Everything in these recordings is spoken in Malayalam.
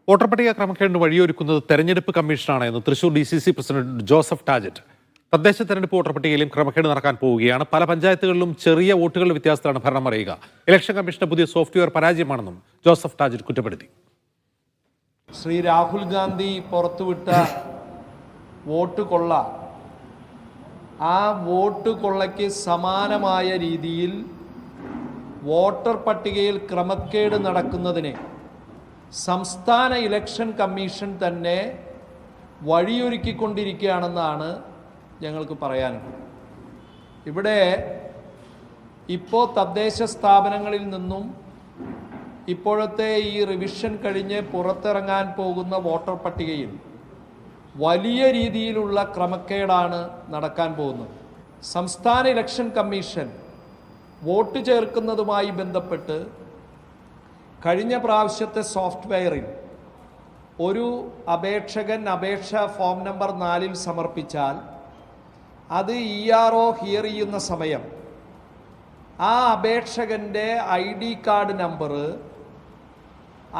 വോട്ടർ പട്ടിക ക്രമക്കേടിന് വഴിയൊരുക്കുന്നത് തെരഞ്ഞെടുപ്പ് കമ്മീഷനാണ് എന്ന് തൃശൂർ DCC പ്രസിഡന്റ് ജോസഫ് ടാജറ്റ്. തദ്ദേശ തെരഞ്ഞെടുപ്പ് വോട്ടർ പട്ടികയിലും ക്രമക്കേട് നടക്കാൻ പോവുകയാണ്. പല പഞ്ചായത്തുകളിലും ചെറിയ വോട്ടുകളുടെ വ്യത്യാസത്തിലാണ് ഭരണം അറിയുക. ഇലക്ഷൻ കമ്മീഷന്റെ പുതിയ സോഫ്റ്റ്വെയർ പരാജയമാണെന്നും ജോസഫ് ടാജറ്റ് കുറ്റപ്പെടുത്തി. ശ്രീ രാഹുൽ ഗാന്ധി പുറത്തുവിട്ട വോട്ട് കൊള്ള, ആ വോട്ട് കൊള്ളയ്ക്ക് സമാനമായ രീതിയിൽ വോട്ടർ പട്ടികയിൽ ക്രമക്കേട് നടക്കുന്നതിനെ സംസ്ഥാന ഇലക്ഷൻ കമ്മീഷൻ തന്നെ വഴിയൊരുക്കിക്കൊണ്ടിരിക്കുകയാണെന്നാണ് ഞങ്ങൾക്ക് പറയാനുള്ളത്. ഇവിടെ ഇപ്പോൾ തദ്ദേശ സ്ഥാപനങ്ങളിൽ നിന്നും ഇപ്പോഴത്തെ ഈ റിവിഷൻ കഴിഞ്ഞ് പുറത്തിറങ്ങാൻ പോകുന്ന വോട്ടർ പട്ടികയിൽ വലിയ രീതിയിലുള്ള ക്രമക്കേടാണ് നടക്കാൻ പോകുന്നത്. സംസ്ഥാന ഇലക്ഷൻ കമ്മീഷൻ വോട്ട് ചേർക്കുന്നതുമായി ബന്ധപ്പെട്ട് കഴിഞ്ഞ പ്രാവശ്യത്തെ സോഫ്റ്റ്വെയറിൽ ഒരു അപേക്ഷകൻ അപേക്ഷ ഫോം നമ്പർ 4 സമർപ്പിച്ചാൽ അത് ERO ഹിയർ ചെയ്യുന്ന സമയം ആ അപേക്ഷകൻ്റെ ID കാർഡ് നമ്പർ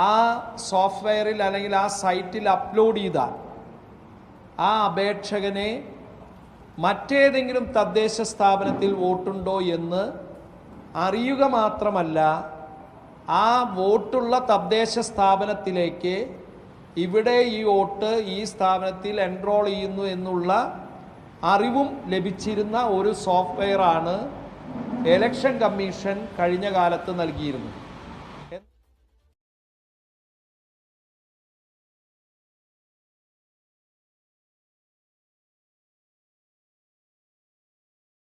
ആ സോഫ്റ്റ്വെയറിൽ അല്ലെങ്കിൽ ആ സൈറ്റിൽ അപ്ലോഡ് ചെയ്താൽ ആ അപേക്ഷകനെ മറ്റേതെങ്കിലും തദ്ദേശ സ്ഥാപനത്തിൽ വോട്ടുണ്ടോ എന്ന് അറിയുക മാത്രമല്ല, ആ വോട്ടുള്ള തദ്ദേശ സ്ഥാപനത്തിലേക്ക് ഇവിടെ ഈ വോട്ട് ഈ സ്ഥാപനത്തിൽ എൻറോൾ ചെയ്യുന്നു എന്നുള്ള അറിവും ലഭിച്ചിരുന്ന ഒരു സോഫ്റ്റ്വെയറാണ് ഇലക്ഷൻ കമ്മീഷൻ കഴിഞ്ഞ കാലത്ത് നൽകിയിരുന്നത്.